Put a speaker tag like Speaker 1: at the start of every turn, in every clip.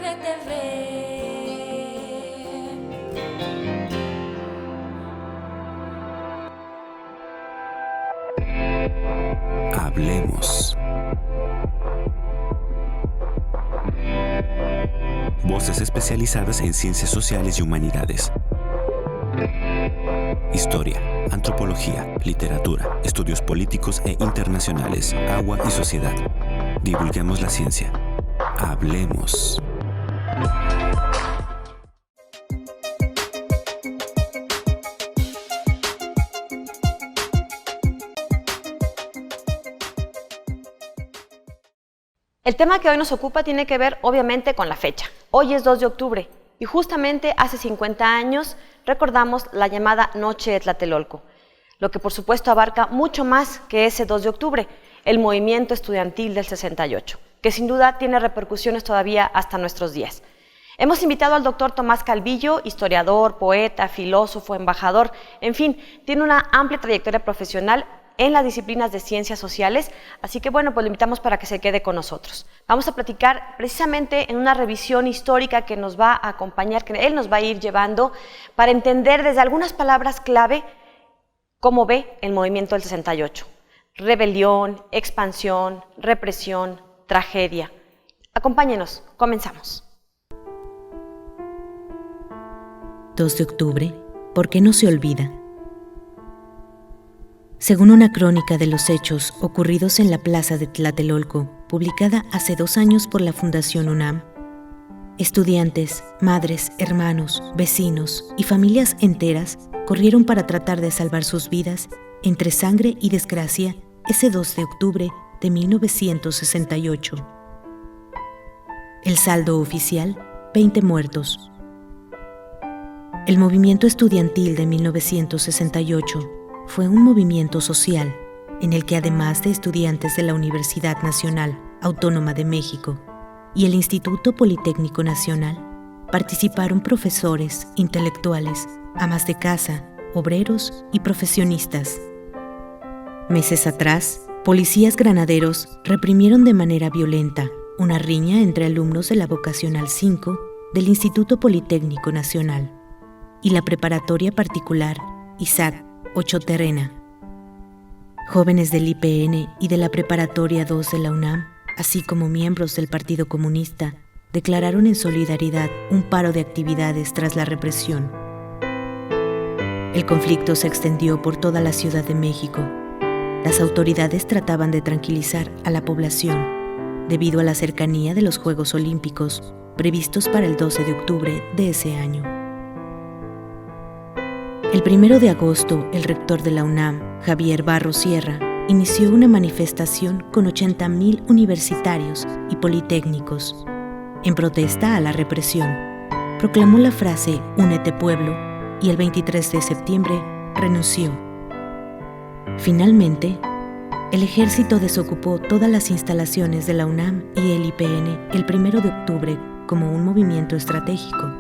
Speaker 1: Vive TV.
Speaker 2: Hablemos. Voces especializadas en ciencias sociales y humanidades. Historia, antropología, literatura, estudios políticos e internacionales, agua y sociedad. Divulguemos la ciencia. Hablemos.
Speaker 3: El tema que hoy nos ocupa tiene que ver obviamente con la fecha. Hoy es 2 de octubre y justamente hace 50 años recordamos la llamada Noche de Tlatelolco, lo que por supuesto abarca mucho más que ese 2 de octubre, el movimiento estudiantil del 68, que sin duda tiene repercusiones todavía hasta nuestros días. Hemos invitado al doctor Tomás Calvillo, historiador, poeta, filósofo, embajador, en fin, tiene una amplia trayectoria profesional en las disciplinas de ciencias sociales, así que bueno, pues lo invitamos para que se quede con nosotros. Vamos a platicar precisamente en una revisión histórica que nos va a acompañar, que él nos va a ir llevando para entender desde algunas palabras clave cómo ve el movimiento del 68. Rebelión, expansión, represión, tragedia. Acompáñenos, comenzamos.
Speaker 4: 2 de octubre, ¿por qué no se olvida? Según una crónica de los hechos ocurridos en la plaza de Tlatelolco, publicada hace 2 años por la Fundación UNAM, estudiantes, madres, hermanos, vecinos y familias enteras corrieron para tratar de salvar sus vidas entre sangre y desgracia ese 2 de octubre de 1968. El saldo oficial, 20 muertos. El movimiento estudiantil de 1968 fue un movimiento social en el que además de estudiantes de la Universidad Nacional Autónoma de México y el Instituto Politécnico Nacional, participaron profesores, intelectuales, amas de casa, obreros y profesionistas. Meses atrás, policías granaderos reprimieron de manera violenta una riña entre alumnos de la Vocacional 5 del Instituto Politécnico Nacional y la preparatoria particular Isaac Ochoterrena. Jóvenes del IPN y de la Preparatoria 2 de la UNAM, así como miembros del Partido Comunista, declararon en solidaridad un paro de actividades tras la represión. El conflicto se extendió por toda la Ciudad de México. Las autoridades trataban de tranquilizar a la población debido a la cercanía de los Juegos Olímpicos previstos para el 12 de octubre de ese año. El 1 de agosto, el rector de la UNAM, Javier Barros Sierra, inició una manifestación con 80,000 universitarios y politécnicos. En protesta a la represión, proclamó la frase «Únete pueblo» y el 23 de septiembre renunció. Finalmente, el ejército desocupó todas las instalaciones de la UNAM y el IPN el 1 de octubre como un movimiento estratégico,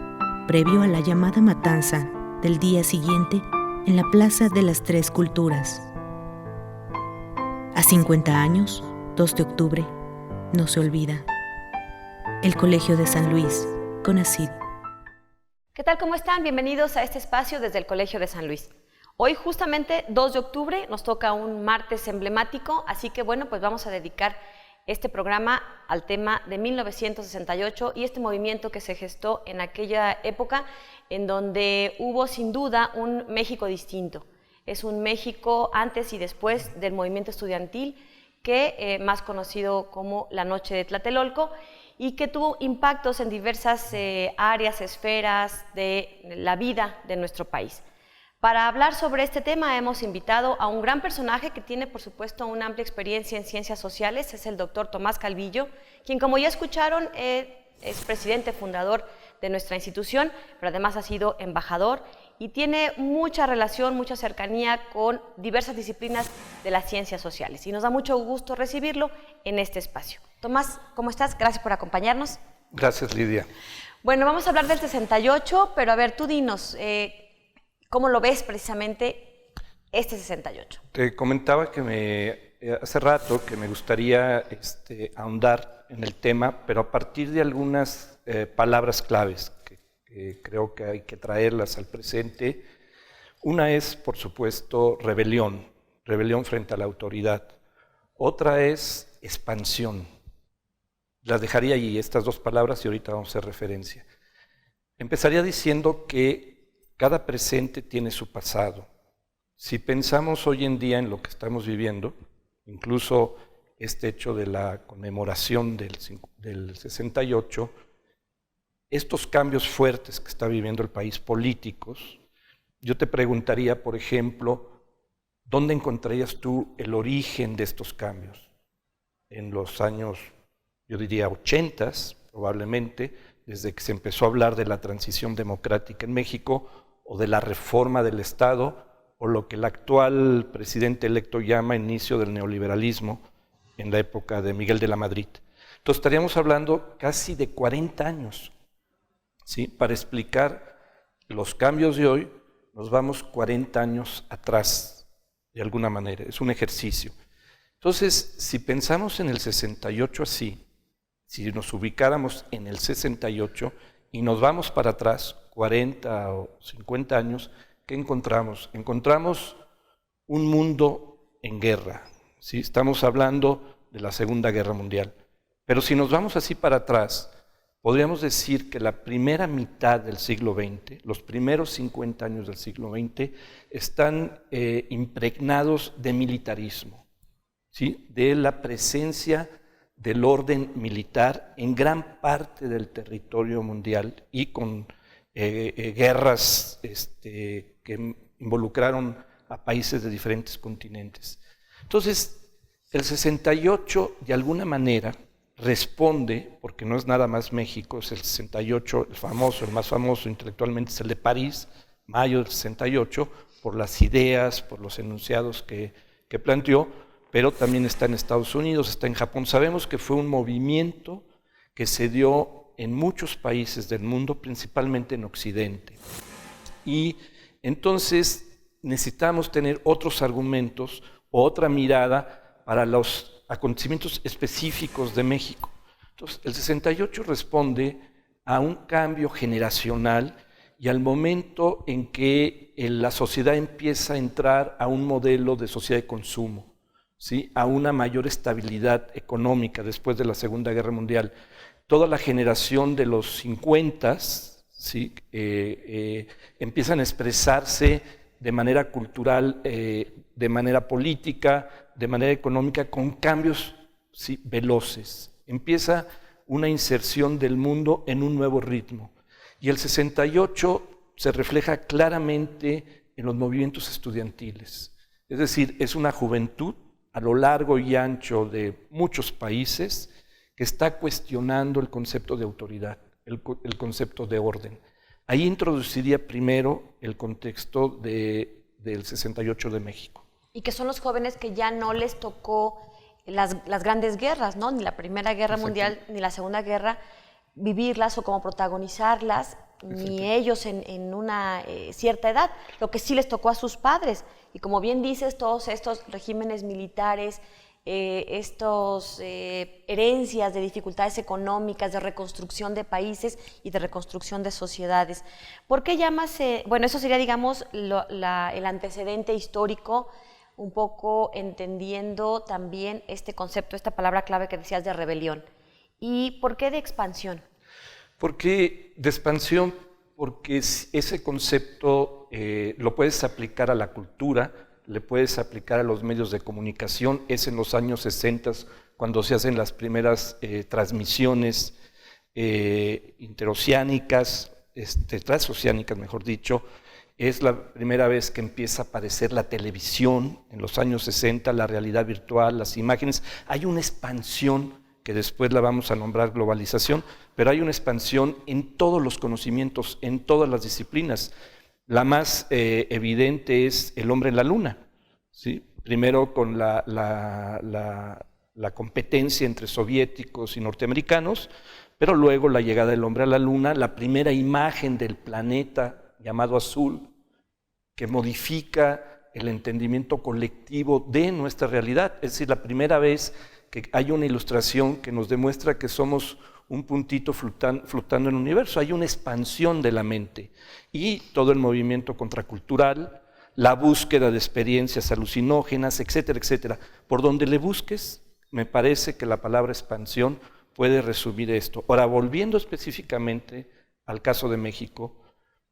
Speaker 4: previo a la llamada matanza del día siguiente en la Plaza de las Tres Culturas. A 50 años, 2 de octubre, no se olvida. El Colegio de San Luis, CONACYT.
Speaker 3: ¿Qué tal? ¿Cómo están? Bienvenidos a este espacio desde el Colegio de San Luis. Hoy justamente 2 de octubre nos toca un martes emblemático, así que bueno, pues vamos a dedicar este programa al tema de 1968 y este movimiento que se gestó en aquella época en donde hubo sin duda un México distinto. Es un México antes y después del movimiento estudiantil, que más conocido como la Noche de Tlatelolco, y que tuvo impactos en diversas áreas, esferas de la vida de nuestro país. Para hablar sobre este tema hemos invitado a un gran personaje que tiene, por supuesto, una amplia experiencia en ciencias sociales, es el doctor Tomás Calvillo, quien, como ya escucharon, es presidente fundador de nuestra institución, pero además ha sido embajador y tiene mucha relación, mucha cercanía con diversas disciplinas de las ciencias sociales. Y nos da mucho gusto recibirlo en este espacio. Tomás, ¿cómo estás? Gracias por acompañarnos.
Speaker 5: Gracias, Lidia.
Speaker 3: Bueno, vamos a hablar del 68, pero a ver, tú dinos, ¿cómo lo ves precisamente este 68?
Speaker 5: Te comentaba que hace rato que me gustaría ahondar en el tema, pero a partir de algunas palabras claves que creo que hay que traerlas al presente. Una es, por supuesto, rebelión frente a la autoridad. Otra es expansión. Las dejaría ahí, estas dos palabras, y ahorita vamos a hacer referencia. Empezaría diciendo que cada presente tiene su pasado. Si pensamos hoy en día en lo que estamos viviendo, incluso este hecho de la conmemoración del 68, estos cambios fuertes que está viviendo el país políticos, yo te preguntaría, por ejemplo, ¿dónde encontrarías tú el origen de estos cambios? En los años, yo diría 80s, probablemente, desde que se empezó a hablar de la transición democrática en México o de la reforma del Estado o lo que el actual presidente electo llama inicio del neoliberalismo en la época de Miguel de la Madrid. Entonces estaríamos hablando casi de 40 años, ¿sí? Para explicar los cambios de hoy, nos vamos 40 años atrás, de alguna manera, es un ejercicio. Entonces, si pensamos en el 68 así, si nos ubicáramos en el 68 y nos vamos para atrás, 40 o 50 años, ¿qué encontramos? Encontramos un mundo en guerra, ¿sí? Estamos hablando de la Segunda Guerra Mundial. Pero si nos vamos así para atrás, podríamos decir que la primera mitad del siglo XX, los primeros 50 años del siglo XX, están impregnados de militarismo, ¿sí? De la presencia del orden militar en gran parte del territorio mundial y con guerras que involucraron a países de diferentes continentes. Entonces, el 68 de alguna manera responde, porque no es nada más México, es el 68, el más famoso intelectualmente es el de París, mayo del 68, por las ideas, por los enunciados que planteó, pero también está en Estados Unidos, está en Japón. Sabemos que fue un movimiento que se dio en muchos países del mundo, principalmente en Occidente. Y entonces necesitamos tener otros argumentos o otra mirada para los acontecimientos específicos de México. Entonces, el 68 responde a un cambio generacional y al momento en que la sociedad empieza a entrar a un modelo de sociedad de consumo, ¿sí? A una mayor estabilidad económica después de la Segunda Guerra Mundial. Toda la generación de los 50s, ¿sí? Empiezan a expresarse de manera cultural, de manera política, de manera económica, con cambios, ¿sí? Veloces. Empieza una inserción del mundo en un nuevo ritmo. Y el 68 se refleja claramente en los movimientos estudiantiles. Es decir, es una juventud a lo largo y ancho de muchos países que está cuestionando el concepto de autoridad, el concepto de orden. Ahí introduciría primero el contexto del 68 de México.
Speaker 3: Y que son los jóvenes que ya no les tocó las grandes guerras, ¿no? Ni la Primera Guerra Mundial, ni la Segunda Guerra, vivirlas o como protagonizarlas, ni ellos en una cierta edad, lo que sí les tocó a sus padres. Y como bien dices, todos estos regímenes militares, estos herencias de dificultades económicas, de reconstrucción de países y de reconstrucción de sociedades. ¿Por qué llamas? Bueno, eso sería, digamos, el antecedente histórico, un poco entendiendo también este concepto, esta palabra clave que decías de rebelión. ¿Y por qué de expansión?
Speaker 5: ¿Por qué de expansión? Porque ese concepto lo puedes aplicar a la cultura, le puedes aplicar a los medios de comunicación. Es en los años 60 cuando se hacen las primeras transmisiones interoceánicas, transoceánicas, mejor dicho. Es la primera vez que empieza a aparecer la televisión, en los años 60, la realidad virtual, las imágenes. Hay una expansión que después la vamos a nombrar globalización, pero hay una expansión en todos los conocimientos, en todas las disciplinas. La más evidente es el hombre en la luna, ¿sí? Primero con la competencia entre soviéticos y norteamericanos, pero luego la llegada del hombre a la luna, la primera imagen del planeta llamado azul, que modifica el entendimiento colectivo de nuestra realidad. Es decir, la primera vez que hay una ilustración que nos demuestra que somos un puntito flotando en el universo, hay una expansión de la mente. Y todo el movimiento contracultural, la búsqueda de experiencias alucinógenas, etcétera, etcétera. Por donde le busques, me parece que la palabra expansión puede resumir esto. Ahora, volviendo específicamente al caso de México,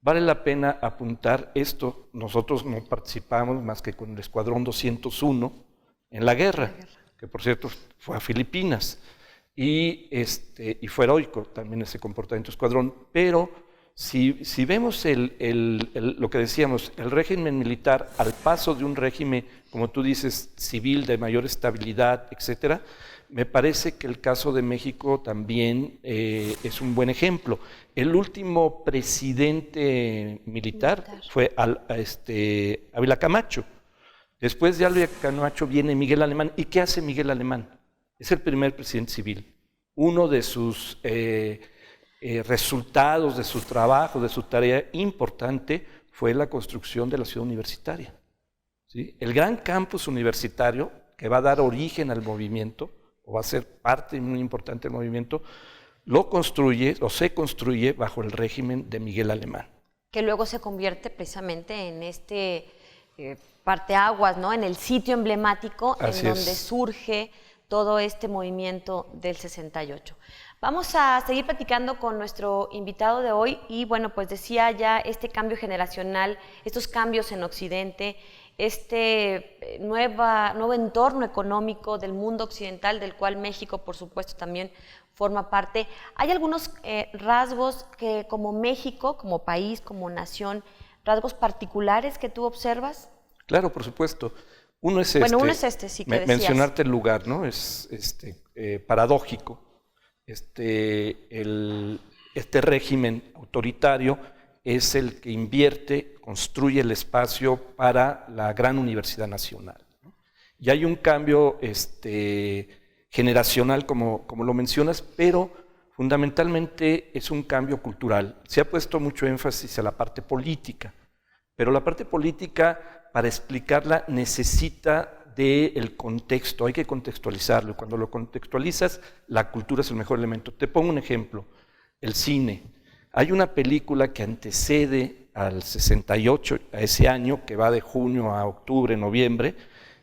Speaker 5: vale la pena apuntar esto. Nosotros no participamos más que con el Escuadrón 201 en la guerra, que por cierto fue a Filipinas, y fue heroico también ese comportamiento escuadrón, pero si vemos lo que decíamos, el régimen militar al paso de un régimen, como tú dices, civil, de mayor estabilidad, etcétera, me parece que el caso de México también es un buen ejemplo. El último presidente militar fue Ávila Camacho. Después de Ávila Camacho viene Miguel Alemán. ¿Y qué hace Miguel Alemán? Es el primer presidente civil. Uno de sus resultados, de su trabajo, de su tarea importante, fue la construcción de la ciudad universitaria. ¿Sí? El gran campus universitario que va a dar origen al movimiento, o va a ser parte muy importante del movimiento, lo construye o se construye bajo el régimen de Miguel Alemán.
Speaker 3: Que luego se convierte precisamente en parteaguas, ¿no? En el sitio emblemático en donde surge todo este movimiento del 68. Vamos a seguir platicando con nuestro invitado de hoy y bueno, pues decía ya este cambio generacional, estos cambios en Occidente, nuevo entorno económico del mundo occidental, del cual México, por supuesto, también forma parte. ¿Hay algunos rasgos que como México, como país, como nación, rasgos particulares que tú observas?
Speaker 5: Claro, por supuesto. Uno es
Speaker 3: sí, que decías.
Speaker 5: Mencionarte el lugar, ¿no? Es paradójico. Este régimen autoritario es el que invierte, construye el espacio para la gran universidad nacional, ¿no? Y hay un cambio generacional, como lo mencionas, pero fundamentalmente es un cambio cultural. Se ha puesto mucho énfasis a la parte política, pero la parte política, para explicarla, necesita del contexto, hay que contextualizarlo. Cuando lo contextualizas, la cultura es el mejor elemento. Te pongo un ejemplo, el cine. Hay una película que antecede al 68, a ese año, que va de junio a octubre, noviembre,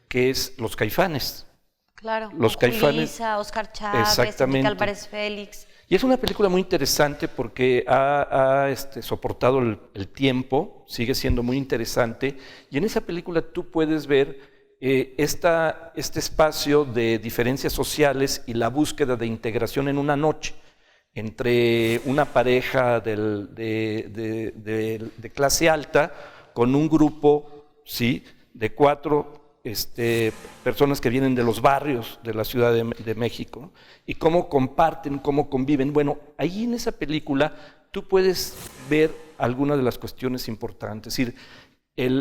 Speaker 5: que es Los Caifanes.
Speaker 3: Claro,
Speaker 5: Los Caifanes.
Speaker 3: Julissa, Oscar Chávez, Enrique Álvarez Félix.
Speaker 5: Y es una película muy interesante porque ha soportado el tiempo, sigue siendo muy interesante, y en esa película tú puedes ver este espacio de diferencias sociales y la búsqueda de integración en una noche entre una pareja de clase alta con un grupo, ¿sí?, de 4 personas que vienen de los barrios de la Ciudad de México, ¿no? Y cómo comparten, cómo conviven. Bueno, ahí en esa película tú puedes ver algunas de las cuestiones importantes. Es decir,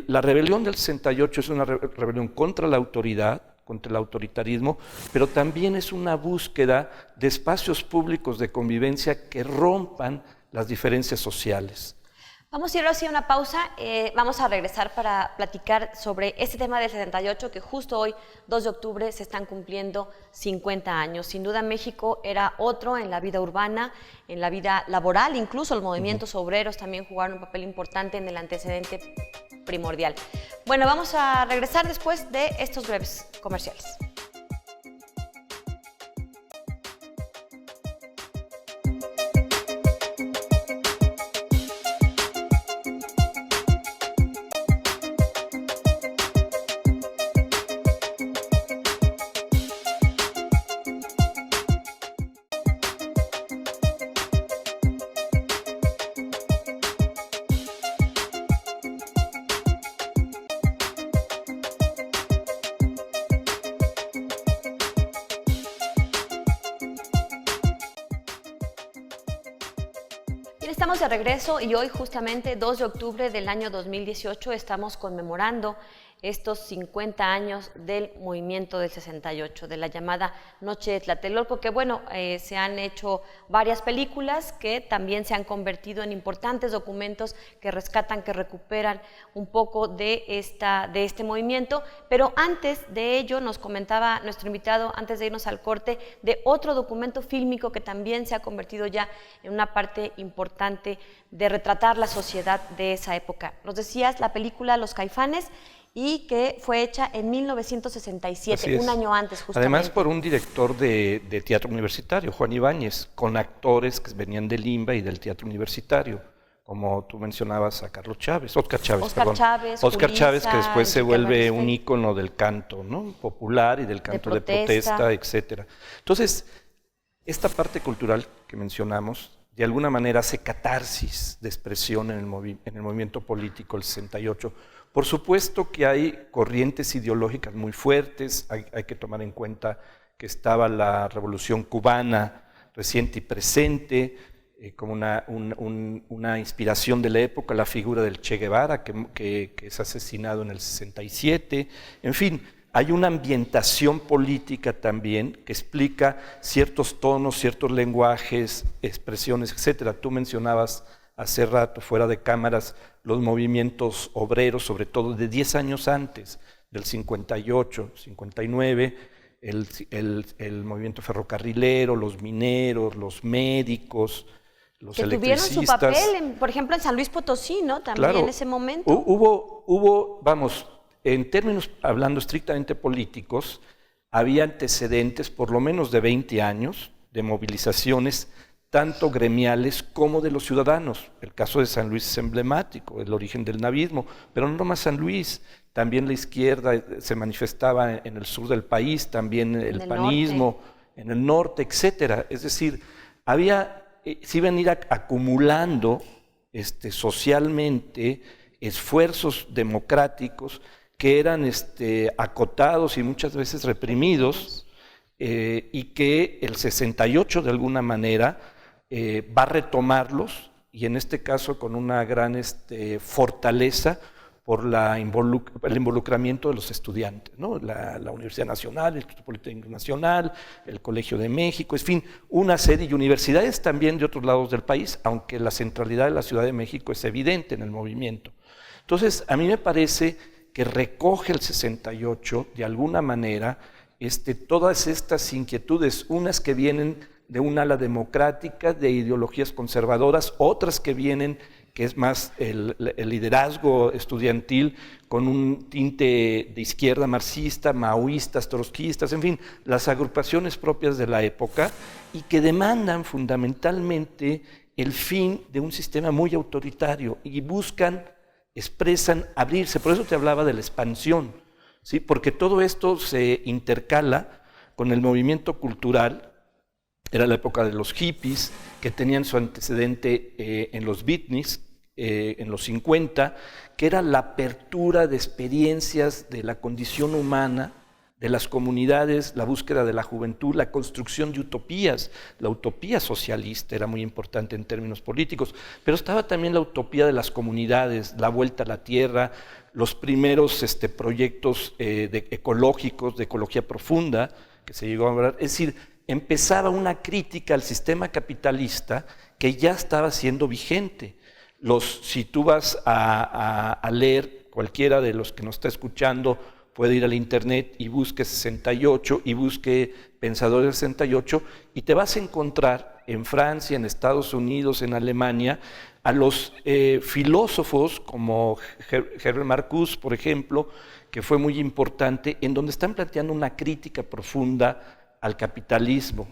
Speaker 5: la rebelión del 68 es una rebelión contra la autoridad, contra el autoritarismo, pero también es una búsqueda de espacios públicos de convivencia que rompan las diferencias sociales.
Speaker 3: Vamos a ir hacia una pausa, vamos a regresar para platicar sobre este tema del 78, que justo hoy, 2 de octubre, se están cumpliendo 50 años. Sin duda México era otro en la vida urbana, en la vida laboral, incluso los movimientos obreros también jugaron un papel importante en el antecedente primordial. Bueno, vamos a regresar después de estos breves comerciales. Estamos de regreso y hoy justamente 2 de octubre del año 2018 estamos conmemorando estos 50 años del movimiento del 68, de la llamada Noche de Tlatelolco, que bueno, se han hecho varias películas que también se han convertido en importantes documentos que rescatan, que recuperan un poco de este movimiento, pero antes de ello nos comentaba nuestro invitado, antes de irnos al corte, de otro documento fílmico que también se ha convertido ya en una parte importante de retratar la sociedad de esa época. Nos decías la película Los Caifanes, y que fue hecha en 1967, un año antes justamente.
Speaker 5: Además por un director de teatro universitario, Juan Ibáñez, con actores que venían del IMBA y del teatro universitario, como tú mencionabas a Carlos Chávez, Óscar Chávez, que después se vuelve un ícono del canto, ¿no?, popular y del canto de protesta, etcétera. Entonces, esta parte cultural que mencionamos, de alguna manera hace catarsis de expresión en el movimiento político del 68. Por supuesto que hay corrientes ideológicas muy fuertes, hay que tomar en cuenta que estaba la Revolución Cubana reciente y presente, como una inspiración de la época, la figura del Che Guevara, que es asesinado en el 67, en fin, hay una ambientación política también que explica ciertos tonos, ciertos lenguajes, expresiones, etcétera. Tú mencionabas hace rato, fuera de cámaras, los movimientos obreros, sobre todo de 10 años antes, del 58, 59, el movimiento ferrocarrilero, los mineros, los médicos, los
Speaker 3: que
Speaker 5: electricistas.
Speaker 3: Tuvieron su papel, por ejemplo, en San Luis Potosí, ¿no? También
Speaker 5: claro,
Speaker 3: en ese momento.
Speaker 5: Hubo, vamos, en términos, hablando estrictamente políticos, había antecedentes, por lo menos de 20 años, de movilizaciones tanto gremiales como de los ciudadanos. El caso de San Luis es emblemático, el origen del navismo, pero no nomás San Luis, también la izquierda se manifestaba en el sur del país, también el panismo, en el norte, etcétera. Es decir, se iban a ir acumulando socialmente esfuerzos democráticos que eran acotados y muchas veces reprimidos, y que el 68 de alguna manera va a retomarlos, y en este caso con una gran fortaleza por el involucramiento de los estudiantes, ¿no? La Universidad Nacional, el Instituto Politécnico Nacional, el Colegio de México, en fin, una serie de universidades también de otros lados del país, aunque la centralidad de la Ciudad de México es evidente en el movimiento. Entonces, a mí me parece que recoge el 68 de alguna manera todas estas inquietudes, unas que vienen de un ala democrática, de ideologías conservadoras, otras que vienen, que es más el liderazgo estudiantil con un tinte de izquierda marxista, maoístas, trotskistas, en fin, las agrupaciones propias de la época, y que demandan fundamentalmente el fin de un sistema muy autoritario y expresan abrirse. Por eso te hablaba de la expansión, ¿sí? Porque todo esto se intercala con el movimiento cultural. Era la época de los hippies, que tenían su antecedente en los beatniks, en los 50, que era la apertura de experiencias de la condición humana, de las comunidades, la búsqueda de la juventud, la construcción de utopías. La utopía socialista era muy importante en términos políticos, pero estaba también la utopía de las comunidades, la vuelta a la tierra, los primeros proyectos ecológicos, de ecología profunda, que se llegó a hablar. Es decir, empezaba una crítica al sistema capitalista que ya estaba siendo vigente. Si tú vas a leer, cualquiera de los que nos está escuchando puede ir al internet y busque 68 y busque Pensadores del 68, y te vas a encontrar en Francia, en Estados Unidos, en Alemania, a los filósofos como Herbert Marcuse, por ejemplo, que fue muy importante, en donde están planteando una crítica profunda al capitalismo.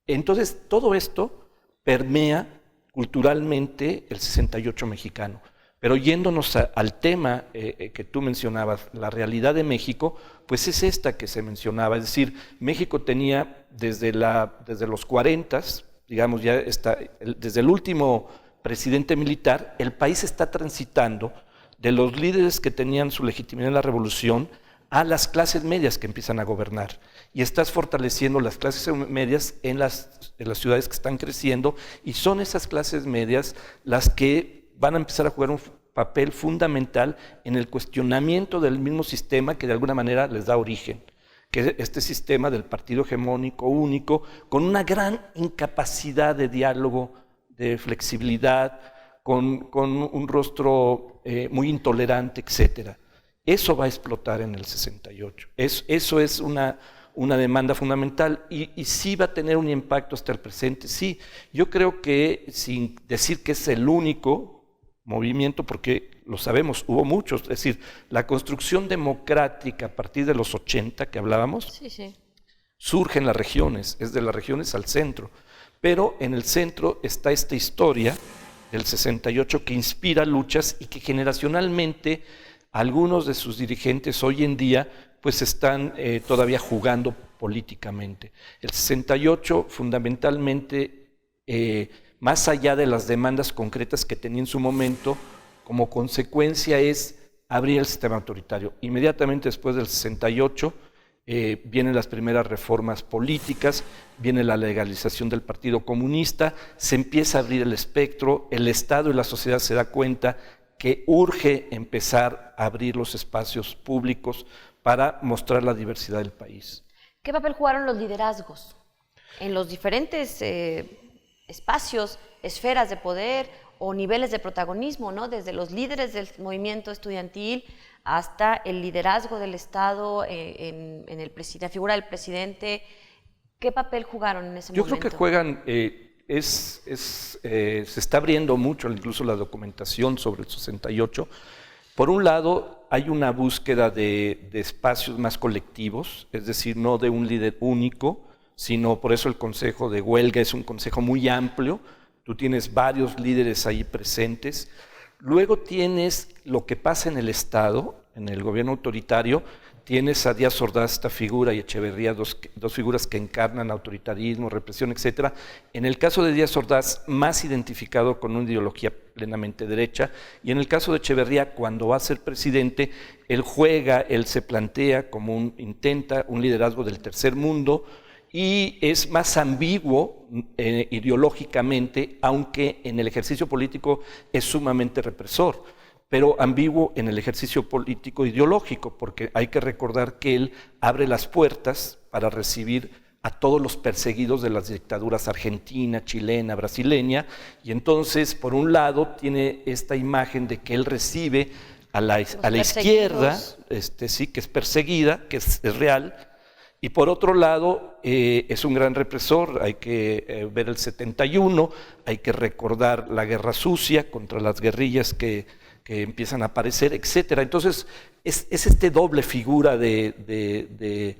Speaker 5: Entonces, todo esto permea culturalmente el 68 mexicano. Pero yéndonos al tema que tú mencionabas, la realidad de México, pues es esta que se mencionaba. Es decir, México tenía desde los 40, digamos, desde el último presidente militar, el país está transitando de los líderes que tenían su legitimidad en la revolución a las clases medias que empiezan a gobernar. Y estás fortaleciendo las clases medias en las ciudades que están creciendo, y son esas clases medias las que van a empezar a jugar papel fundamental en el cuestionamiento del mismo sistema que de alguna manera les da origen, que es este sistema del partido hegemónico único, con una gran incapacidad de diálogo, de flexibilidad, con un rostro muy intolerante, etc. Eso va a explotar en el 68. Eso es una demanda fundamental y sí va a tener un impacto hasta el presente. Sí, yo creo que, sin decir que es el único movimiento, porque lo sabemos, hubo muchos, es decir, la construcción democrática a partir de los 80 que hablábamos,
Speaker 3: sí.
Speaker 5: surge en las regiones, es de las regiones al centro, pero en el centro está esta historia del 68 que inspira luchas y que generacionalmente algunos de sus dirigentes hoy en día pues están todavía jugando políticamente. El 68 fundamentalmente, más allá de las demandas concretas que tenía en su momento, como consecuencia es abrir el sistema autoritario. Inmediatamente después del 68 vienen las primeras reformas políticas, viene la legalización del Partido Comunista, se empieza a abrir el espectro, el Estado y la sociedad se da cuenta que urge empezar a abrir los espacios públicos para mostrar la diversidad del país.
Speaker 3: ¿Qué papel jugaron los liderazgos en los diferentes espacios, esferas de poder o niveles de protagonismo, ¿no? Desde los líderes del movimiento estudiantil hasta el liderazgo del Estado en la figura del presidente? ¿Qué papel jugaron en ese momento?
Speaker 5: Yo creo que juegan, se está abriendo mucho incluso la documentación sobre el 68. Por un lado, hay una búsqueda de espacios más colectivos, es decir, no de un líder único, sino por eso el Consejo de Huelga es un consejo muy amplio, tú tienes varios líderes ahí presentes. Luego tienes lo que pasa en el Estado, en el gobierno autoritario, tienes a Díaz Ordaz, esta figura, y Echeverría, dos figuras que encarnan autoritarismo, represión, etc. En el caso de Díaz Ordaz, más identificado con una ideología plenamente derecha, y en el caso de Echeverría, cuando va a ser presidente, él se plantea como intenta un liderazgo del tercer mundo, y es más ambiguo ideológicamente, aunque en el ejercicio político es sumamente represor, pero ambiguo en el ejercicio político ideológico, porque hay que recordar que él abre las puertas para recibir a todos los perseguidos de las dictaduras argentina, chilena, brasileña, y entonces, por un lado, tiene esta imagen de que él recibe a la izquierda, sí, que es perseguida, que es real, y por otro lado, es un gran represor. Hay que ver el 71, hay que recordar la guerra sucia contra las guerrillas que empiezan a aparecer, etcétera. Entonces, es este doble figura de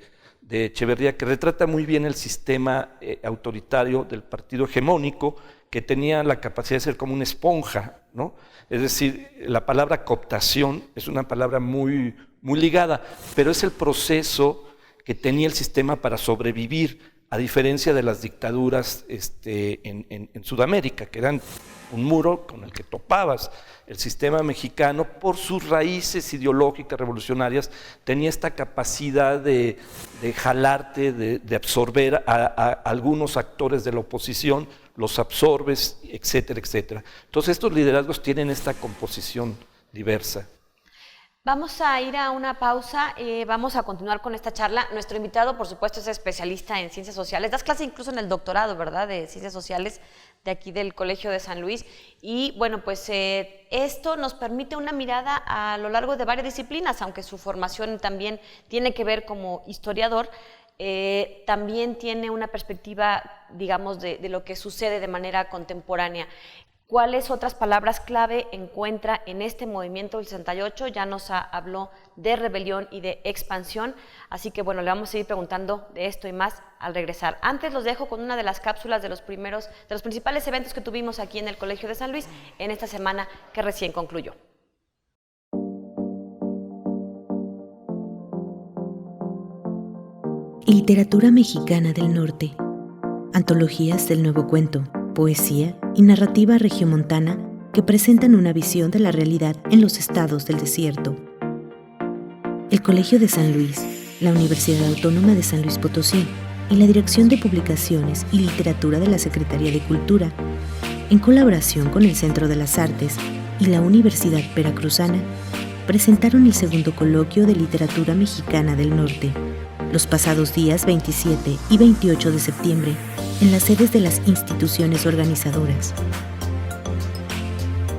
Speaker 5: Echeverría que retrata muy bien el sistema autoritario del partido hegemónico, que tenía la capacidad de ser como una esponja, ¿no? Es decir, la palabra cooptación es una palabra muy, muy ligada, pero es el proceso que tenía el sistema para sobrevivir, a diferencia de las dictaduras en Sudamérica, que eran un muro con el que topabas. El sistema mexicano, por sus raíces ideológicas revolucionarias, tenía esta capacidad de jalarte, de absorber a algunos actores de la oposición, los absorbes, etcétera, etcétera. Entonces estos liderazgos tienen esta composición diversa.
Speaker 3: Vamos a ir a una pausa, vamos a continuar con esta charla. Nuestro invitado, por supuesto, es especialista en ciencias sociales, das clase incluso en el doctorado, ¿verdad?, de ciencias sociales de aquí del Colegio de San Luis. Y bueno, pues esto nos permite una mirada a lo largo de varias disciplinas, aunque su formación también tiene que ver como historiador, también tiene una perspectiva, digamos, de lo que sucede de manera contemporánea. ¿Cuáles otras palabras clave encuentra en este movimiento del 68? Ya nos habló de rebelión y de expansión, así que bueno, le vamos a seguir preguntando de esto y más al regresar. Antes los dejo con una de las cápsulas de los principales eventos que tuvimos aquí en el Colegio de San Luis en esta semana que recién concluyó.
Speaker 4: Literatura mexicana del norte. Antologías del nuevo cuento, poesía y narrativa regiomontana que presentan una visión de la realidad en los estados del desierto. El Colegio de San Luis, la Universidad Autónoma de San Luis Potosí y la Dirección de Publicaciones y Literatura de la Secretaría de Cultura, en colaboración con el Centro de las Artes y la Universidad Veracruzana presentaron el segundo coloquio de literatura mexicana del norte, los pasados días 27 y 28 de septiembre, en las sedes de las instituciones organizadoras.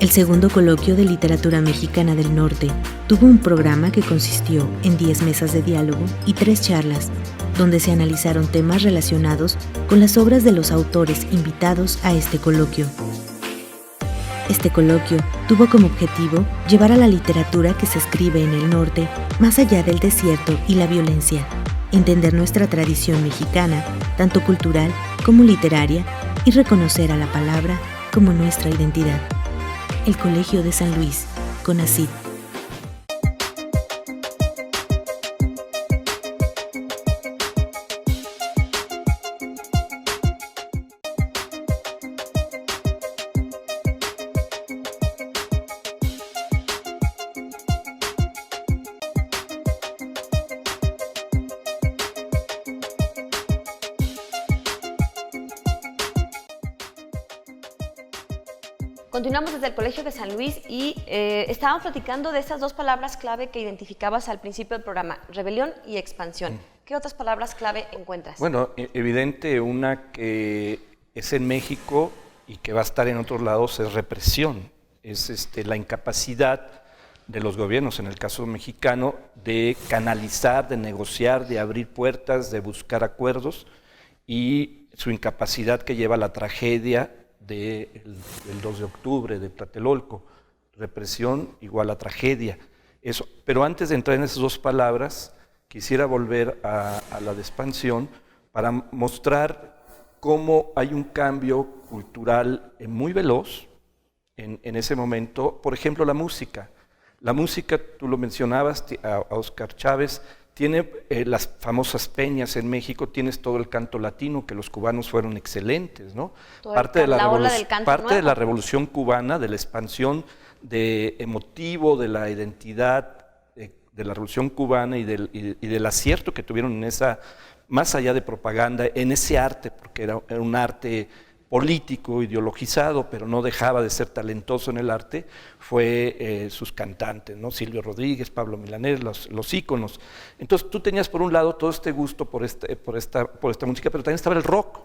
Speaker 4: El segundo coloquio de literatura mexicana del norte tuvo un programa que consistió en 10 mesas de diálogo y 3 charlas, donde se analizaron temas relacionados con las obras de los autores invitados a este coloquio. Este coloquio tuvo como objetivo llevar a la literatura que se escribe en el norte más allá del desierto y la violencia, entender nuestra tradición mexicana, tanto cultural como literaria, y reconocer a la palabra como nuestra identidad. El Colegio de San Luis, CONACYT.
Speaker 3: Continuamos desde el Colegio de San Luis y estábamos platicando de esas 2 palabras clave que identificabas al principio del programa, rebelión y expansión. ¿Qué otras palabras clave encuentras?
Speaker 5: Bueno, evidente, una que es en México y que va a estar en otros lados es represión, es la incapacidad de los gobiernos, en el caso mexicano, de canalizar, de negociar, de abrir puertas, de buscar acuerdos, y su incapacidad que lleva a la tragedia del 2 de octubre de Tlatelolco. Represión igual a tragedia. Eso. Pero antes de entrar en esas 2 palabras, quisiera volver a la de expansión para mostrar cómo hay un cambio cultural muy veloz en ese momento. Por ejemplo, la música. La música, tú lo mencionabas, a Óscar Chávez, tiene las famosas peñas en México, tienes todo el canto latino, que los cubanos fueron excelentes, ¿no? Parte de la revolución cubana, de la expansión de emotivo, de la identidad de la revolución cubana y del acierto que tuvieron en esa, más allá de propaganda, en ese arte, porque era un arte político, ideologizado, pero no dejaba de ser talentoso en el arte, fue sus cantantes, ¿no? Silvio Rodríguez, Pablo Milanés, los íconos. Entonces tú tenías por un lado todo este gusto por esta música, pero también estaba el rock,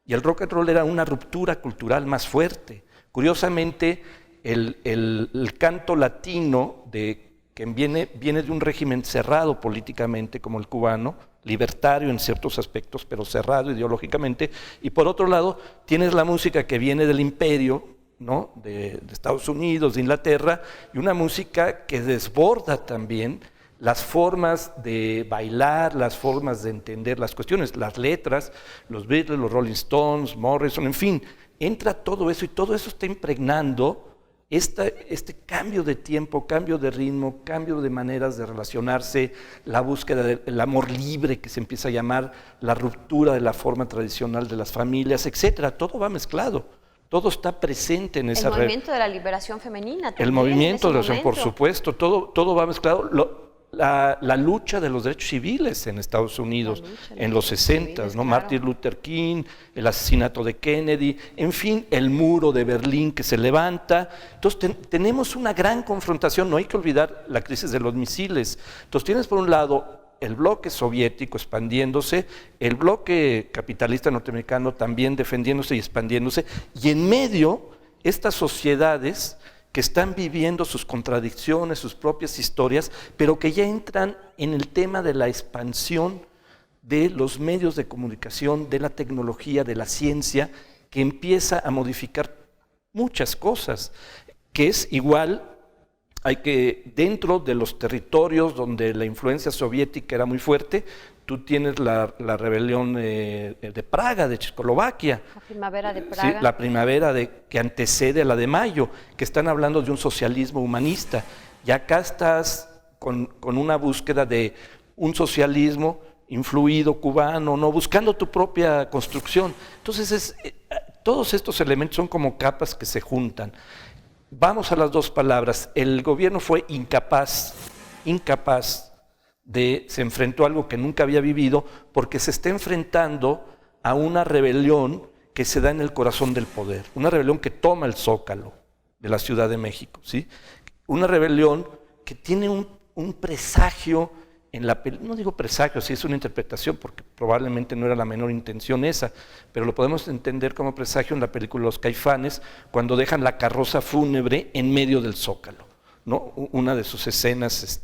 Speaker 5: y el rock and roll era una ruptura cultural más fuerte. Curiosamente, el canto latino, que viene de un régimen cerrado políticamente como el cubano, libertario en ciertos aspectos, pero cerrado ideológicamente, y por otro lado tienes la música que viene del imperio, ¿no? de Estados Unidos, de Inglaterra, y una música que desborda también las formas de bailar, las formas de entender las cuestiones, las letras, los Beatles, los Rolling Stones, Morrison, en fin, entra todo eso, y todo eso está impregnando este cambio de tiempo, cambio de ritmo, cambio de maneras de relacionarse, la búsqueda del amor libre que se empieza a llamar, la ruptura de la forma tradicional de las familias, etcétera. Todo va mezclado, todo está presente en esa...
Speaker 3: El movimiento de la liberación femenina también.
Speaker 5: El movimiento de la liberación, por supuesto, todo va mezclado. La lucha de los derechos civiles en Estados Unidos en los 60, ¿no? Claro. Martin Luther King, el asesinato de Kennedy, en fin, el muro de Berlín que se levanta. Entonces tenemos una gran confrontación, no hay que olvidar la crisis de los misiles. Entonces tienes por un lado el bloque soviético expandiéndose, el bloque capitalista norteamericano también defendiéndose y expandiéndose, y en medio estas sociedades que están viviendo sus contradicciones, sus propias historias, pero que ya entran en el tema de la expansión de los medios de comunicación, de la tecnología, de la ciencia, que empieza a modificar muchas cosas, que es igual, hay que, dentro de los territorios donde la influencia soviética era muy fuerte, tú tienes la rebelión de Praga, de Checoslovaquia.
Speaker 3: La primavera de Praga.
Speaker 5: Sí, la primavera que antecede a la de Mayo, que están hablando de un socialismo humanista. Y acá estás con una búsqueda de un socialismo influido cubano, ¿no? Buscando tu propia construcción. Entonces, todos estos elementos son como capas que se juntan. Vamos a las 2 palabras. El gobierno fue incapaz se enfrentó a algo que nunca había vivido, porque se está enfrentando a una rebelión que se da en el corazón del poder, una rebelión que toma el Zócalo, de la Ciudad de México, ¿sí? Una rebelión que tiene un presagio en la película, no digo presagio, sí es una interpretación porque probablemente no era la menor intención esa, pero lo podemos entender como presagio en la película Los Caifanes, cuando dejan la carroza fúnebre en medio del Zócalo, ¿no? Una de sus escenas,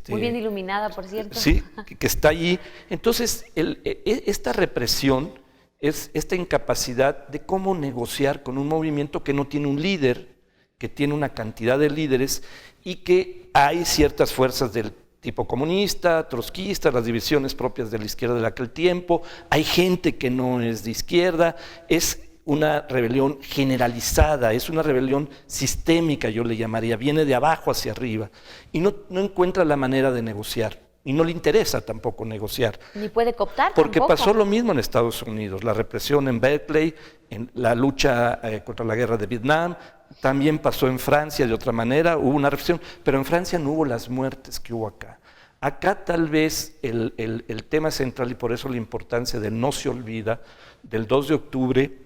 Speaker 3: muy bien iluminada, por cierto.
Speaker 5: Sí, que está allí. Entonces, esta represión es esta incapacidad de cómo negociar con un movimiento que no tiene un líder, que tiene una cantidad de líderes y que hay ciertas fuerzas del tipo comunista, trotskista, las divisiones propias de la izquierda de aquel tiempo, hay gente que no es de izquierda, es una rebelión generalizada, es una rebelión sistémica, yo le llamaría, viene de abajo hacia arriba y no encuentra la manera de negociar y no le interesa tampoco negociar.
Speaker 3: Ni puede cooptar
Speaker 5: porque
Speaker 3: tampoco.
Speaker 5: Pasó lo mismo en Estados Unidos, la represión en Berkeley, en la lucha contra la guerra de Vietnam, también pasó en Francia de otra manera, hubo una represión, pero en Francia no hubo las muertes que hubo acá. Acá tal vez el tema central, y por eso la importancia del no se olvida, del 2 de octubre,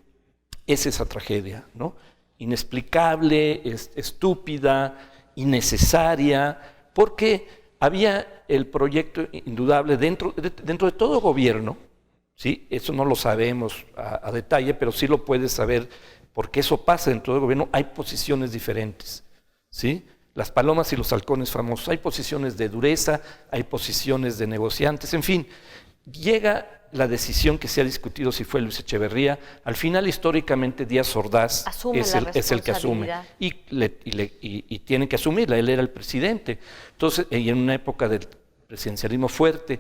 Speaker 5: es esa tragedia, ¿no? Inexplicable, estúpida, innecesaria, porque había el proyecto indudable dentro de todo gobierno, ¿sí? Eso no lo sabemos a detalle, pero sí lo puedes saber porque eso pasa dentro del gobierno, hay posiciones diferentes, ¿sí? Las palomas y los halcones famosos, hay posiciones de dureza, hay posiciones de negociantes, en fin, llega la decisión que se ha discutido si fue Luis Echeverría, al final históricamente Díaz Ordaz es el que asume y tiene que asumirla, él era el presidente, entonces, y en una época del presidencialismo fuerte,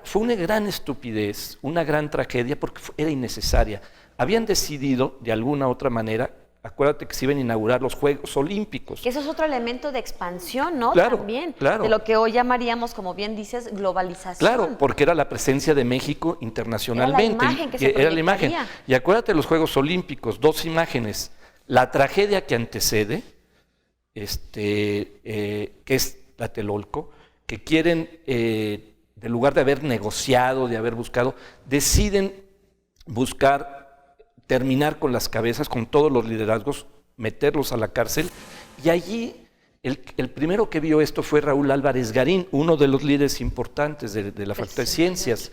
Speaker 5: fue una gran estupidez, una gran tragedia porque era innecesaria. Habían decidido de alguna otra manera, acuérdate que se iban a inaugurar los Juegos Olímpicos.
Speaker 3: Que eso es otro elemento de expansión, ¿no?
Speaker 5: Claro,
Speaker 3: también,
Speaker 5: claro.
Speaker 3: De lo que hoy llamaríamos, como bien dices, globalización.
Speaker 5: Claro, porque era la presencia de México internacionalmente.
Speaker 3: Era la imagen que se proyectaría.
Speaker 5: Era la imagen. Y acuérdate de los Juegos Olímpicos, dos imágenes. La tragedia que antecede, que es Tlatelolco, que quieren, en lugar de haber negociado, de haber buscado, deciden buscar terminar con las cabezas, con todos los liderazgos, meterlos a la cárcel, y allí el primero que vio esto fue Raúl Álvarez Garín, uno de los líderes importantes de la Facultad de Ciencias.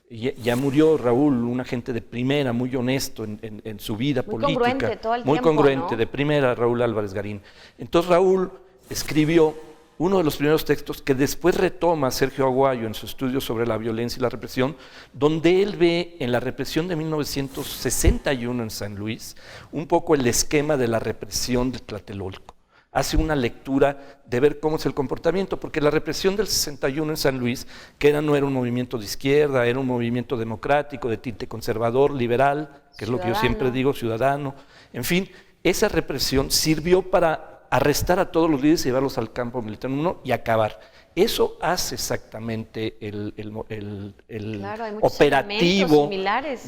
Speaker 5: Ya murió Raúl, una gente de primera, muy honesto en su vida política. Muy
Speaker 3: congruente todo el
Speaker 5: muy
Speaker 3: tiempo,
Speaker 5: congruente,
Speaker 3: ¿no?
Speaker 5: De primera, Raúl Álvarez Garín. Entonces Raúl escribió uno de los primeros textos que después retoma Sergio Aguayo en su estudio sobre la violencia y la represión, donde él ve en la represión de 1961 en San Luis un poco el esquema de la represión de Tlatelolco. Hace una lectura de ver cómo es el comportamiento, porque la represión del 61 en San Luis, que no era un movimiento de izquierda, era un movimiento democrático, de tinte conservador, liberal, que es lo que yo siempre digo, ciudadano, en fin, esa represión sirvió para arrestar a todos los líderes y llevarlos al campo militar y acabar. Eso hace exactamente el
Speaker 3: claro, hay
Speaker 5: operativo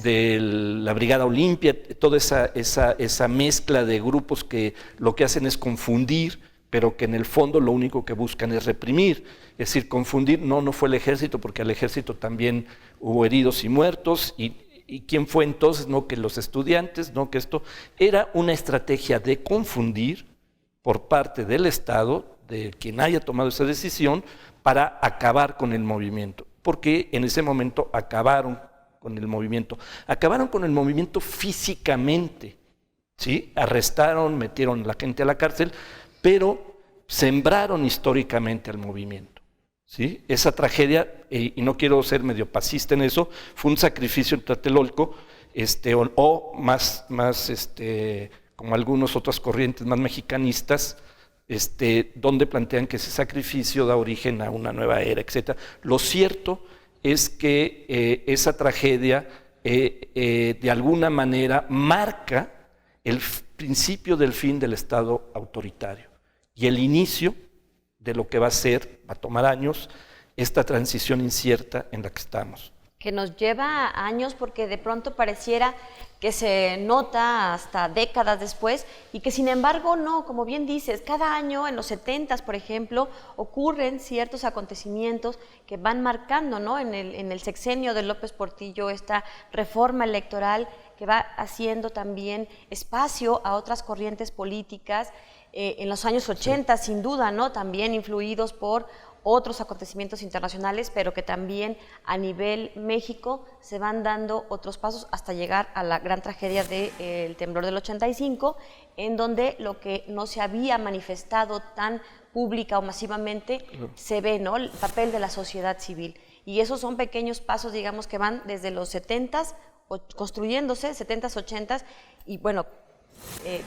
Speaker 5: de la Brigada Olimpia, toda esa mezcla de grupos que lo que hacen es confundir, pero que en el fondo lo único que buscan es reprimir. Es decir, confundir, no fue el ejército, porque al ejército también hubo heridos y muertos, ¿y quién fue entonces? No que los estudiantes, no que esto, era una estrategia de confundir por parte del Estado, de quien haya tomado esa decisión, para acabar con el movimiento. Porque en ese momento acabaron con el movimiento. Acabaron con el movimiento físicamente, ¿sí? Arrestaron, metieron a la gente a la cárcel, pero sembraron históricamente al movimiento, ¿sí? Esa tragedia, y no quiero ser medio pasista en eso, fue un sacrificio en Tlatelolco, o más como algunas otras corrientes más mexicanistas, donde plantean que ese sacrificio da origen a una nueva era, etc. Lo cierto es que esa tragedia de alguna manera marca el principio del fin del Estado autoritario y el inicio de lo que va a ser, va a tomar años, esta transición incierta en la que estamos.
Speaker 3: que nos lleva años porque de pronto pareciera que se nota hasta décadas después y que sin embargo no, como bien dices, cada año en los 70s, por ejemplo, ocurren ciertos acontecimientos que van marcando, ¿no? En el sexenio de López Portillo esta reforma electoral que va haciendo también espacio a otras corrientes políticas, en los años 80 sin duda, ¿no? También influidos por otros acontecimientos internacionales, pero que también a nivel México se van dando otros pasos hasta llegar a la gran tragedia del temblor del 85, en donde lo que no se había manifestado tan pública o masivamente se ve, ¿no? El papel de la sociedad civil. Y esos son pequeños pasos, digamos, que van desde los 70s, construyéndose, 70s, 80s, y bueno,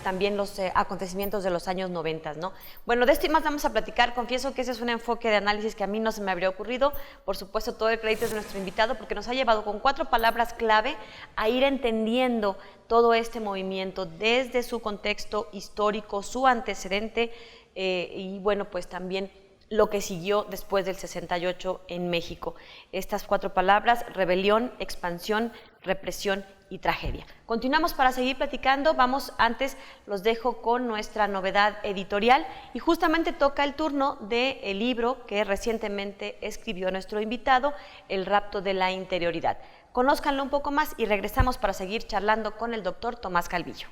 Speaker 3: también los acontecimientos de los años 90, ¿no? Bueno, de esto y más vamos a platicar. Confieso que ese es un enfoque de análisis que a mí no se me habría ocurrido. Por supuesto, todo el crédito es de nuestro invitado porque nos ha llevado con 4 palabras clave a ir entendiendo todo este movimiento desde su contexto histórico, su antecedente y bueno, pues también lo que siguió después del 68 en México. Estas 4 palabras: rebelión, expansión, represión y tragedia. Continuamos para seguir platicando. Vamos, antes los dejo con nuestra novedad editorial y justamente toca el turno del libro que recientemente escribió nuestro invitado, El rapto de la interioridad. Conózcanlo un poco más y regresamos para seguir charlando con el doctor Tomás Calvillo.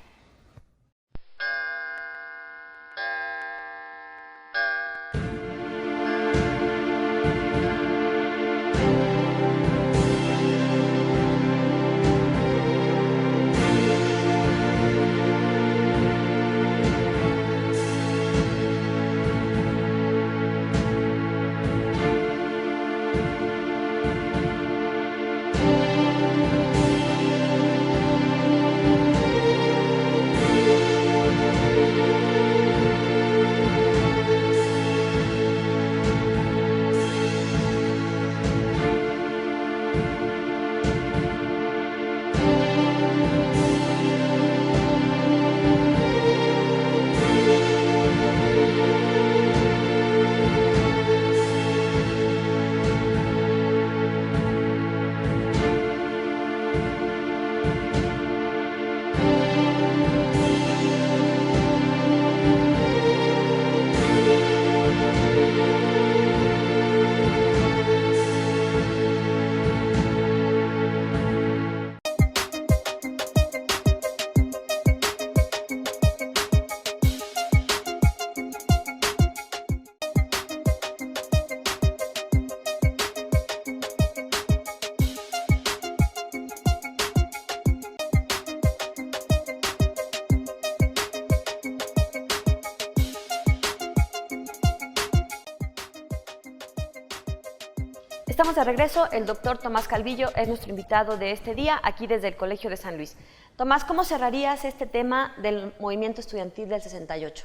Speaker 3: Estamos de regreso. El doctor Tomás Calvillo es nuestro invitado de este día, aquí desde el Colegio de San Luis. Tomás, ¿cómo cerrarías este tema del movimiento estudiantil del 68?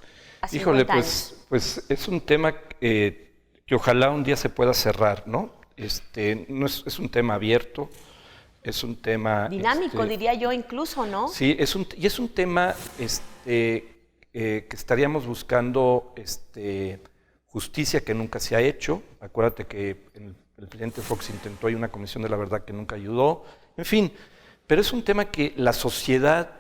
Speaker 5: Híjole, pues es un tema que ojalá un día se pueda cerrar, ¿no? No es un tema abierto, es un tema...
Speaker 3: dinámico, diría yo incluso, ¿no?
Speaker 5: Sí, es un tema que estaríamos buscando justicia que nunca se ha hecho. Acuérdate que el presidente Fox intentó, hay una comisión de la verdad que nunca ayudó, en fin, pero es un tema que la sociedad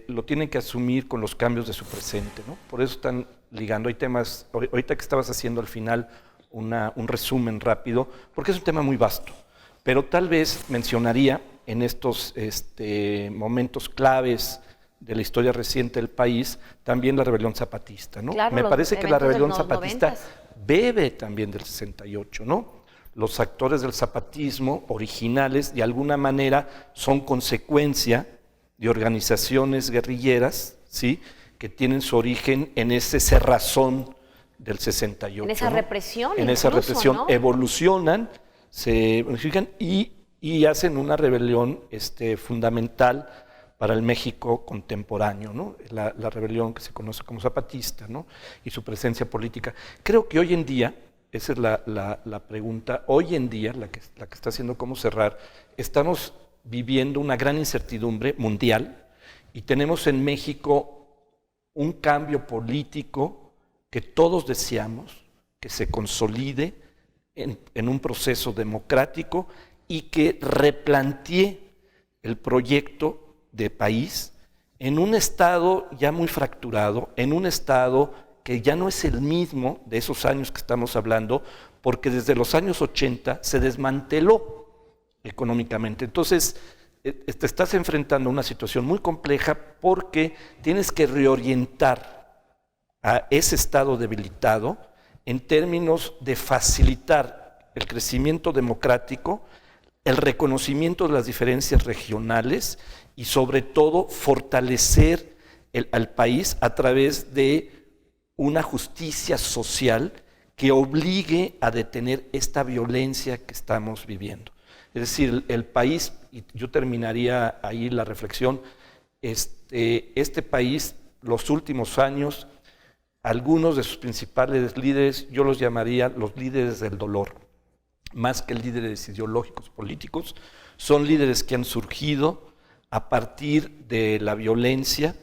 Speaker 5: lo tiene que asumir con los cambios de su presente, ¿no? Por eso están ligando, hay temas, ahorita que estabas haciendo al final un resumen rápido, porque es un tema muy vasto, pero tal vez mencionaría en estos momentos claves de la historia reciente del país, también la rebelión zapatista, ¿no?
Speaker 3: Claro,
Speaker 5: me parece que la rebelión zapatista
Speaker 3: 90s.
Speaker 5: bebe también del 68, ¿no? Los actores del zapatismo originales, de alguna manera, son consecuencia de organizaciones guerrilleras, ¿sí?, que tienen su origen en ese cerrazón del 68.
Speaker 3: En esa represión.
Speaker 5: En esa represión,
Speaker 3: ¿no?
Speaker 5: evolucionan, se unifican y hacen una rebelión fundamental para el México contemporáneo, ¿no? La rebelión que se conoce como zapatista, ¿no?, y su presencia política. Creo que hoy en día, esa es la pregunta, hoy en día, la que está haciendo cómo cerrar, estamos viviendo una gran incertidumbre mundial y tenemos en México un cambio político que todos deseamos que se consolide en un proceso democrático y que replanteé el proyecto de país en un estado ya muy fracturado, en un estado que ya no es el mismo de esos años que estamos hablando, porque desde los años 80 se desmanteló económicamente. Entonces, te estás enfrentando a una situación muy compleja porque tienes que reorientar a ese estado debilitado en términos de facilitar el crecimiento democrático, el reconocimiento de las diferencias regionales y sobre todo fortalecer al país a través de una justicia social que obligue a detener esta violencia que estamos viviendo. Es decir, el país, y yo terminaría ahí la reflexión, este país, los últimos años, algunos de sus principales líderes, yo los llamaría los líderes del dolor, más que líderes ideológicos políticos, son líderes que han surgido a partir de la violencia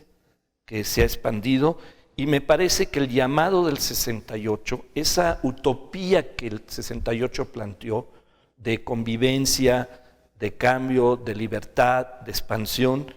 Speaker 5: que se ha expandido, y me parece que el llamado del 68, esa utopía que el 68 planteó, de convivencia, de cambio, de libertad, de expansión,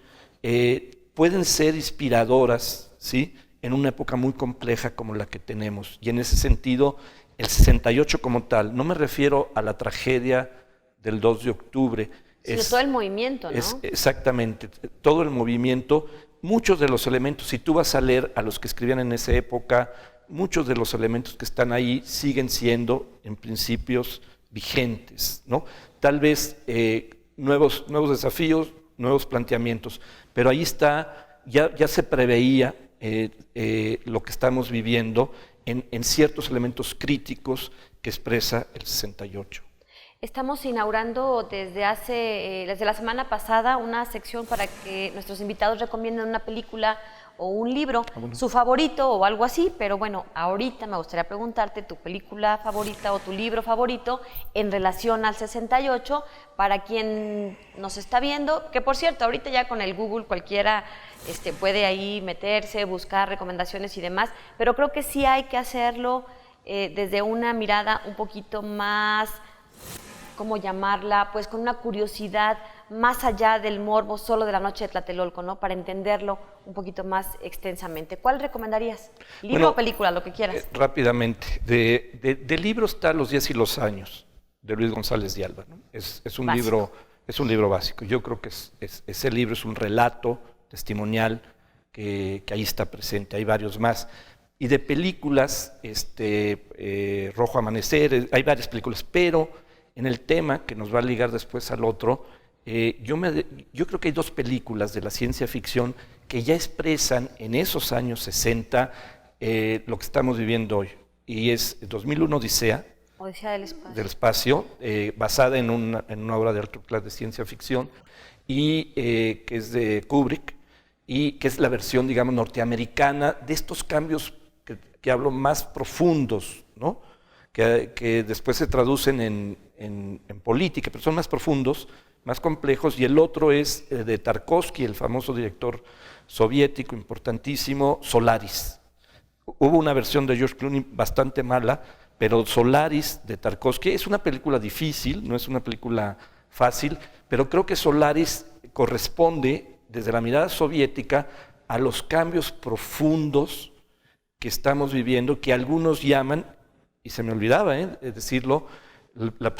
Speaker 5: pueden ser inspiradoras, ¿sí?, en una época muy compleja como la que tenemos. Y en ese sentido, el 68 como tal, no me refiero a la tragedia del 2 de octubre.
Speaker 3: Sino todo el movimiento, ¿no?
Speaker 5: Exactamente, todo el movimiento, muchos de los elementos, si tú vas a leer a los que escribían en esa época, muchos de los elementos que están ahí siguen siendo, en principios, vigentes, ¿no? Tal vez nuevos desafíos, nuevos planteamientos, pero ahí está, ya se preveía lo que estamos viviendo en ciertos elementos críticos que expresa el 68.
Speaker 3: Estamos inaugurando desde la semana pasada una sección para que nuestros invitados recomienden una película o un libro, su favorito o algo así, pero bueno, ahorita me gustaría preguntarte tu película favorita o tu libro favorito en relación al 68, para quien nos está viendo, que por cierto, ahorita ya con el Google cualquiera puede ahí meterse, buscar recomendaciones y demás, pero creo que sí hay que hacerlo desde una mirada un poquito más, ¿cómo llamarla? Pues con una curiosidad más allá del morbo solo de la noche de Tlatelolco, ¿no? Para entenderlo un poquito más extensamente. ¿Cuál recomendarías? ¿Libro o película? Lo que quieras.
Speaker 5: Rápidamente. De libro está Los días y los años, de Luis González de Alba, ¿no? Es un libro básico. Yo creo que ese libro es un relato testimonial que ahí está presente. Hay varios más. Y de películas, Rojo Amanecer, hay varias películas, pero en el tema que nos va a ligar después al otro, yo creo que hay dos películas de la ciencia ficción que ya expresan en esos años 60 lo que estamos viviendo hoy. Y es 2001 Odisea del espacio, basada en una obra de alto clase de ciencia ficción, y que es de Kubrick, y que es la versión, digamos, norteamericana de estos cambios que hablo más profundos, ¿no? Que después se traducen en política, pero son más profundos, más complejos. Y el otro es de Tarkovsky, el famoso director soviético importantísimo, Solaris. Hubo una versión de George Clooney bastante mala, pero Solaris de Tarkovsky es una película difícil, no es una película fácil, pero creo que Solaris corresponde desde la mirada soviética a los cambios profundos que estamos viviendo, que algunos llaman, y se me olvidaba decirlo, la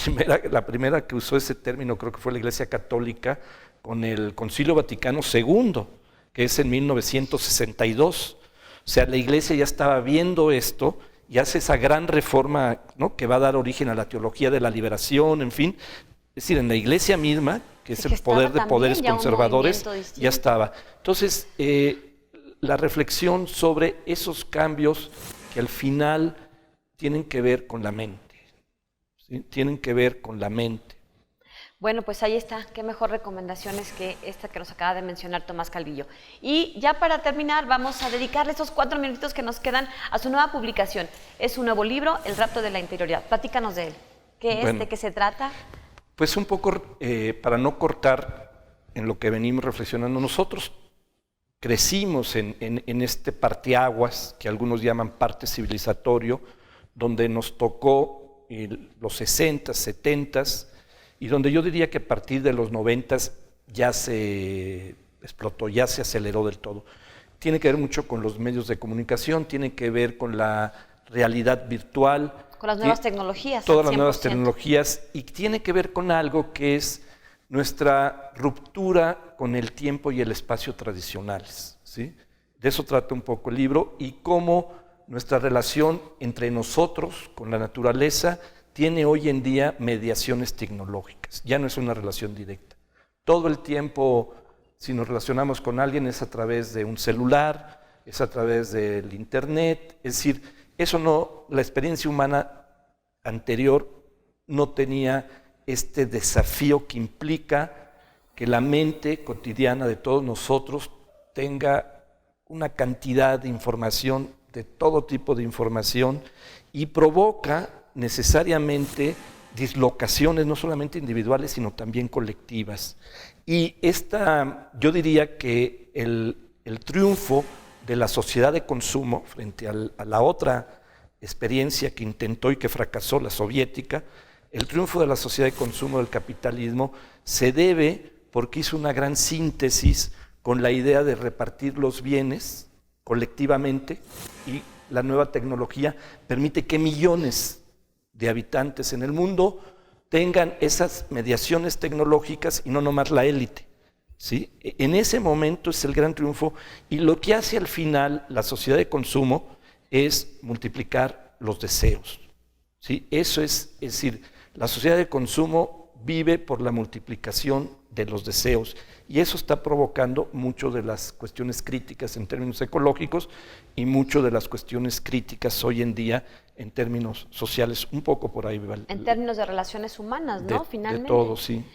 Speaker 5: primera que usó ese término creo que fue la Iglesia Católica con el Concilio Vaticano II, que es en 1962. O sea, la Iglesia ya estaba viendo esto y hace esa gran reforma, ¿no?, que va a dar origen a la teología de la liberación, en fin. Es decir, en la Iglesia misma, que es el poder de poderes conservadores, ya estaba. Entonces, la reflexión sobre esos cambios que al final tienen que ver con la mente, ¿sí? Tienen que ver con la mente.
Speaker 3: Bueno, pues ahí está. Qué mejor recomendaciones que esta que nos acaba de mencionar Tomás Calvillo. Y ya para terminar, vamos a dedicarle estos 4 minutitos que nos quedan a su nueva publicación. Es un nuevo libro, El rapto de la interioridad. Platícanos de él. ¿Qué es? ¿De qué se trata?
Speaker 5: Pues un poco, para no cortar en lo que venimos reflexionando, nosotros crecimos en este parteaguas que algunos llaman parte civilizatorio, donde nos tocó los 60s, 70s, y donde yo diría que a partir de los 90s ya se explotó, ya se aceleró del todo. Tiene que ver mucho con los medios de comunicación, tiene que ver con la realidad virtual.
Speaker 3: Con las nuevas tecnologías.
Speaker 5: Todas las nuevas tecnologías, y tiene que ver con algo que es nuestra ruptura con el tiempo y el espacio tradicionales, ¿sí? De eso trata un poco el libro, y cómo nuestra relación entre nosotros con la naturaleza tiene hoy en día mediaciones tecnológicas, ya no es una relación directa. Todo el tiempo, si nos relacionamos con alguien, es a través de un celular, es a través del internet, es decir, eso no, la experiencia humana anterior no tenía este desafío que implica que la mente cotidiana de todos nosotros tenga una cantidad de información, de todo tipo de información, y provoca necesariamente dislocaciones no solamente individuales, sino también colectivas. Y yo diría que el triunfo de la sociedad de consumo frente a la otra experiencia que intentó y que fracasó, la soviética, el triunfo de la sociedad de consumo del capitalismo se debe porque hizo una gran síntesis con la idea de repartir los bienes colectivamente, y la nueva tecnología permite que millones de habitantes en el mundo tengan esas mediaciones tecnológicas y no nomás la élite, ¿sí? En ese momento es el gran triunfo, y lo que hace al final la sociedad de consumo es multiplicar los deseos, ¿sí? Eso es decir, la sociedad de consumo vive por la multiplicación de los deseos, y eso está provocando mucho de las cuestiones críticas en términos ecológicos y mucho de las cuestiones críticas hoy en día en términos sociales, un poco por ahí.
Speaker 3: En términos de relaciones humanas, ¿no? Finalmente.
Speaker 5: De todo, sí.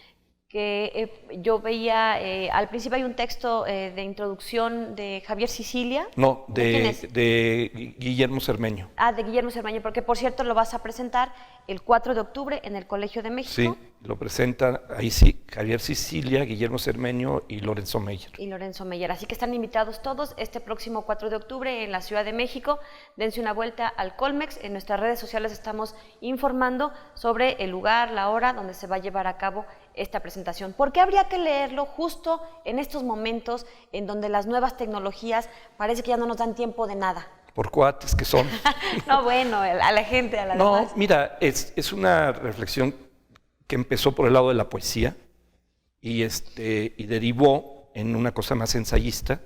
Speaker 3: Que yo veía, al principio hay un texto de introducción de Javier Sicilia.
Speaker 5: No, de Guillermo Cermeño.
Speaker 3: Ah, de Guillermo Cermeño, porque por cierto lo vas a presentar el 4 de octubre en el Colegio de México.
Speaker 5: Sí, lo presentan, ahí sí, Javier Sicilia, Guillermo Cermeño y Lorenzo Meyer.
Speaker 3: Así que están invitados todos este próximo 4 de octubre en la Ciudad de México. Dense una vuelta al Colmex. En nuestras redes sociales estamos informando sobre el lugar, la hora donde se va a llevar a cabo esta presentación. ¿Por qué habría que leerlo justo en estos momentos en donde las nuevas tecnologías parece que ya no nos dan tiempo de nada?
Speaker 5: Por cuates que son.
Speaker 3: No, bueno, a la gente, a la demás.
Speaker 5: No, mira, es una reflexión que empezó por el lado de la poesía y derivó en una cosa más ensayista,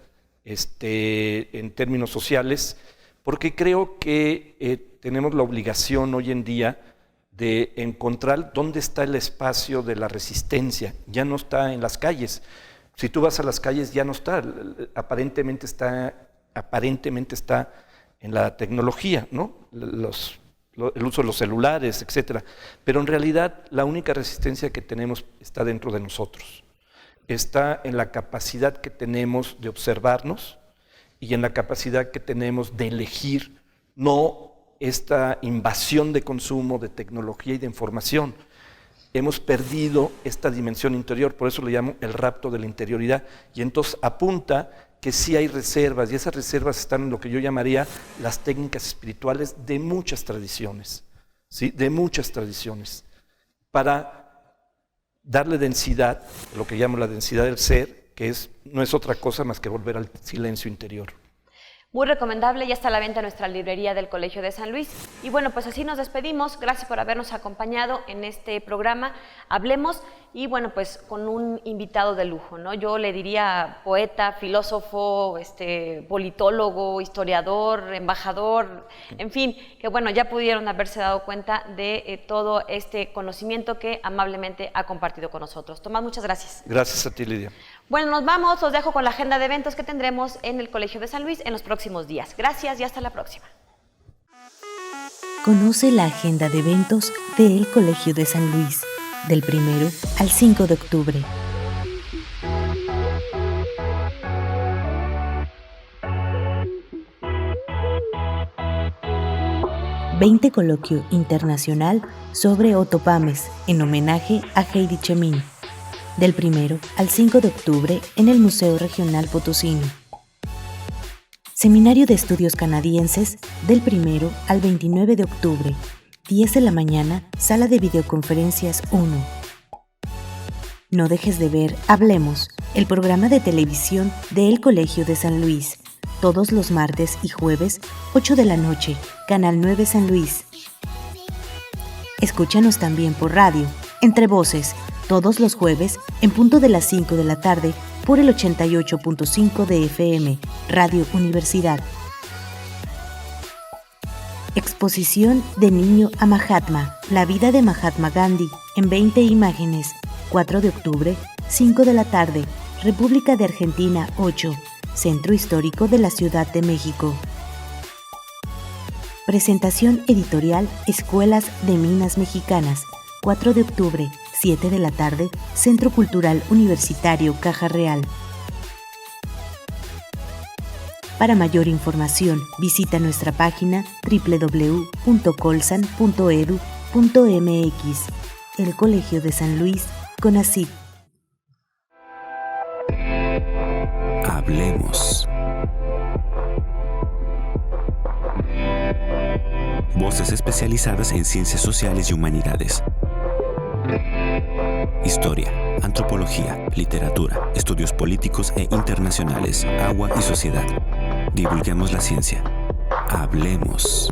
Speaker 5: en términos sociales, porque creo que tenemos la obligación hoy en día de encontrar dónde está el espacio de la resistencia. Ya no está en las calles. Si tú vas a las calles ya no está, aparentemente está en la tecnología, ¿no? El uso de los celulares, etcétera. Pero en realidad la única resistencia que tenemos está dentro de nosotros. Está en la capacidad que tenemos de observarnos y en la capacidad que tenemos de elegir, no esta invasión de consumo, de tecnología y de información. Hemos perdido esta dimensión interior, por eso le llamo el rapto de la interioridad, y entonces apunta que sí hay reservas, y esas reservas están en lo que yo llamaría las técnicas espirituales de muchas tradiciones, ¿sí? De muchas tradiciones, para darle densidad, lo que llamo la densidad del ser, que no es otra cosa más que volver al silencio interior.
Speaker 3: Muy recomendable, ya está a la venta en nuestra librería del Colegio de San Luis. Y bueno, pues así nos despedimos. Gracias por habernos acompañado en este programa Hablemos, y bueno, pues con un invitado de lujo, ¿no? Yo le diría poeta, filósofo, politólogo, historiador, embajador, en fin, que bueno, ya pudieron haberse dado cuenta de todo este conocimiento que amablemente ha compartido con nosotros. Tomás, muchas gracias.
Speaker 5: Gracias a ti, Lidia.
Speaker 3: Bueno, nos vamos, los dejo con la agenda de eventos que tendremos en el Colegio de San Luis en los próximos días. Gracias y hasta la próxima.
Speaker 4: Conoce la agenda de eventos del Colegio de San Luis, del 1 al 5 de octubre. XX Coloquio Internacional sobre Otopames, en homenaje a Heidi Chemín, del 1 al 5 de octubre en el Museo Regional Potosino. Seminario de Estudios Canadienses, del 1 al 29 de octubre, 10 de la mañana, Sala de Videoconferencias 1. No dejes de ver Hablemos, el programa de televisión del Colegio de San Luis, todos los martes y jueves, 8 de la noche, Canal 9 San Luis. Escúchanos también por radio, Entre Voces, todos los jueves, en punto de las 5 de la tarde, por el 88.5 de FM, Radio Universidad. Exposición de Niño a Mahatma, la vida de Mahatma Gandhi, en 20 imágenes, 4 de octubre, 5 de la tarde, República de Argentina 8, Centro Histórico de la Ciudad de México. Presentación editorial Escuelas de Minas Mexicanas, 4 de octubre, 7 de la tarde, Centro Cultural Universitario Caja Real. Para mayor información, visita nuestra página www.colsan.edu.mx. El Colegio de San Luis, CONACYT.
Speaker 2: Hablemos. Voces especializadas en ciencias sociales y humanidades. Historia, antropología, literatura, estudios políticos e internacionales, agua y sociedad. Divulguemos la ciencia. Hablemos.